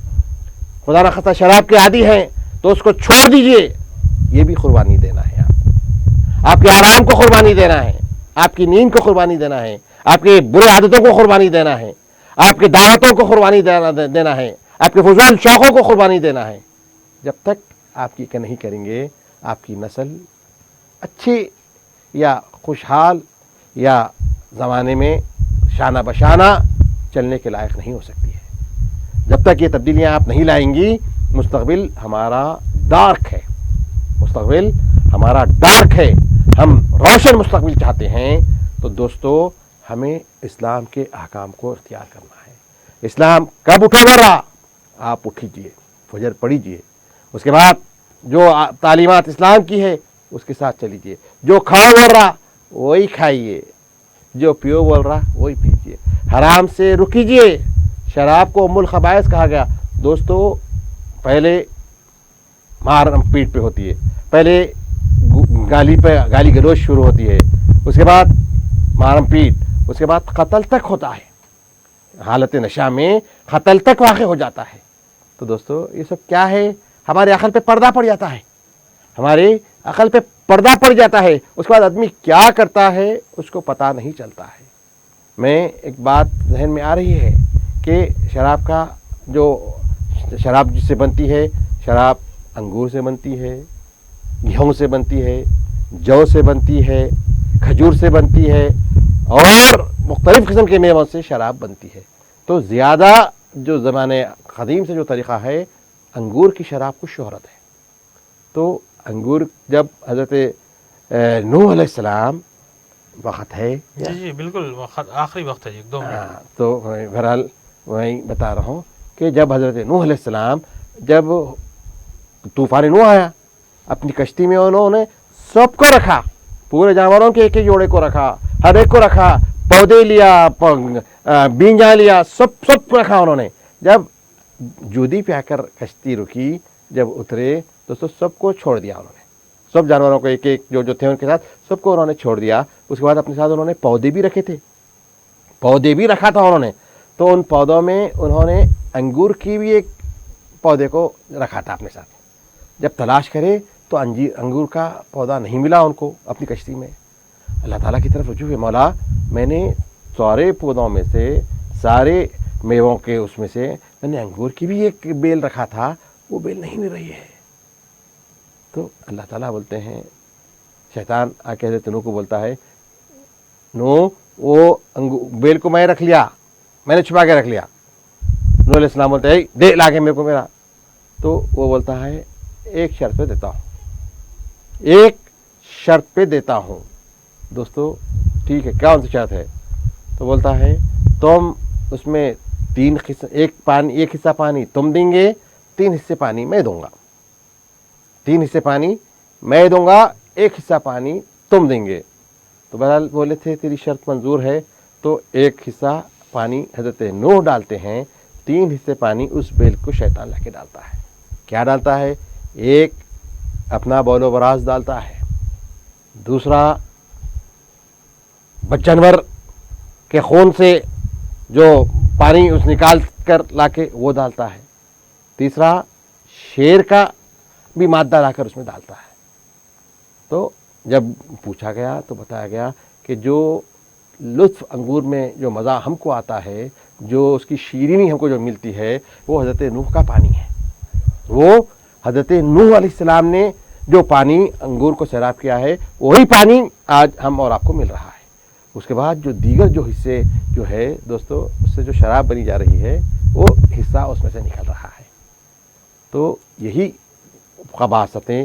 خدا نہ خواستہ شراب کے عادی ہیں تو اس کو چھوڑ دیجیے, یہ بھی قربانی دینا ہے. آپ کے آرام کو قربانی دینا ہے, آپ کی نیند کو قربانی دینا ہے, آپ کے برے عادتوں کو قربانی دینا ہے, آپ کی دعوتوں کو قربانی دینا ہے, آپ کے فضول شوقوں کو قربانی دینا ہے. جب تک آپ کی نہیں کریں گے آپ کی نسل اچھی یا خوشحال یا زمانے میں شانہ بشانہ چلنے کے لائق نہیں ہو سکتی ہے. جب تک یہ تبدیلیاں آپ نہیں لائیں گی مستقبل ہمارا ڈارک ہے, مستقبل ہمارا ڈارک ہے. ہم روشن مستقبل چاہتے ہیں تو دوستو ہمیں اسلام کے احکام کو اختیار کرنا ہے. اسلام کب اٹھو گا رہا, آپ اٹھیجیے, فجر پڑھیجیے, اس کے بعد جو تعلیمات اسلام کی ہے اس کے ساتھ چلیجیے. جو کھاؤ بول رہا وہی کھائیے, جو پیو بول رہا وہی پیجیے. حرام سے رکیجیے. شراب کو ام الخبائث کہا گیا. دوستو پہلے مار پیٹ پہ ہوتی ہے, پہلے گالی گلوچ شروع ہوتی ہے, اس کے بعد مارم پیٹ, اس کے بعد قتل تک ہوتا ہے. حالت نشہ میں قتل تک واقع ہو جاتا ہے. تو دوستو یہ سب کیا ہے؟ ہمارے عقل پہ پردہ پڑ جاتا ہے, ہمارے عقل پہ پردہ پڑ جاتا ہے. اس کے بعد آدمی کیا کرتا ہے اس کو پتہ نہیں چلتا ہے. میں ایک بات ذہن میں آ رہی ہے کہ شراب کا جو شراب جس سے بنتی ہے, شراب انگور سے بنتی ہے, گیہوں سے بنتی ہے, جو سے بنتی ہے, کھجور سے بنتی ہے اور مختلف قسم کے میووں سے شراب بنتی ہے. تو زیادہ جو زمانے قدیم سے جو طریقہ ہے انگور کی شراب کو شہرت ہے. تو انگور جب حضرت نوح علیہ السلام وقت ہے, جی بالکل آخری وقت ہے, 1-2 منٹ. تو بہرحال وہی بتا رہا ہوں کہ جب حضرت نوح علیہ السلام جب طوفان نوح آیا, اپنی کشتی میں انہوں نے سب کو رکھا, پورے جانوروں کے ایک جوڑے کو رکھا, ہر ایک کو رکھا, پودے لیا, بیجاں لیا, سب رکھا انہوں نے. جب جودی پہ آ کر کشتی رکی, جب اترے تو سب کو چھوڑ دیا انہوں نے, سب جانوروں کو ایک ایک جو تھے ان کے ساتھ سب کو انہوں نے چھوڑ دیا. اس کے بعد اپنے ساتھ انہوں نے پودے بھی رکھے تھے, پودے بھی رکھا تھا انہوں نے. تو ان پودوں میں انہوں نے انگور کی بھی ایک پودے کو رکھا تھا اپنے ساتھ. جب تلاش کرے تو انگور کا پودا نہیں ملا ان کو اپنی کشتی میں. اللہ تعالیٰ کی طرف رجوع ہے, مولا میں نے سارے پودوں میں سے, سارے میووں کے اس میں سے میں نے انگور کی بھی ایک بیل رکھا تھا, وہ بیل نہیں مل رہی ہے. تو اللہ تعالیٰ بولتے ہیں, شیطان آ کے حضرت نوح کو بولتا ہے, نوح وہ بیل کو میں رکھ لیا, میں نے چھپا کے رکھ لیا. نوح علیہ السلام بولتے ہیں دے لا کے میرے کو میرا. تو وہ بولتا ہے ایک شرط پہ دیتا ہوں, ایک شرط پہ دیتا ہوں. دوستو ٹھیک ہے, کون سی شرط ہے؟ تو بولتا ہے تم اس میں 3 حصہ, ایک حصہ پانی تم دیں گے, 3 حصے پانی میں دوں گا. 3 حصے پانی میں دوں گا, 1 حصہ پانی تم دیں گے. تو بہرحال بولے تھے تیری شرط منظور ہے. تو 1 حصہ پانی حضرت نوح ڈالتے ہیں, 3 حصے پانی اس بیل کو شیطان لا کے ڈالتا ہے. کیا ڈالتا ہے؟ ایک اپنا بول و براز ڈالتا ہے, دوسرا جانور کے خون سے جو پانی اس نکال کر لا کے وہ ڈالتا ہے, تیسرا شیر کا بھی مادہ لا کر اس میں ڈالتا ہے. تو جب پوچھا گیا تو بتایا گیا کہ جو لطف انگور میں جو مزہ ہم کو آتا ہے, جو اس کی شیرینی ہم کو جو ملتی ہے, وہ حضرت نوح کا پانی ہے. وہ حضرت نوح علیہ السلام نے جو پانی انگور کو سیراب کیا ہے وہی پانی آج ہم اور آپ کو مل رہا ہے. اس کے بعد جو دیگر جو حصے جو ہے دوستو, اس سے جو شراب بنی جا رہی ہے وہ حصہ اس میں سے نکل رہا ہے. تو یہی خباستیں,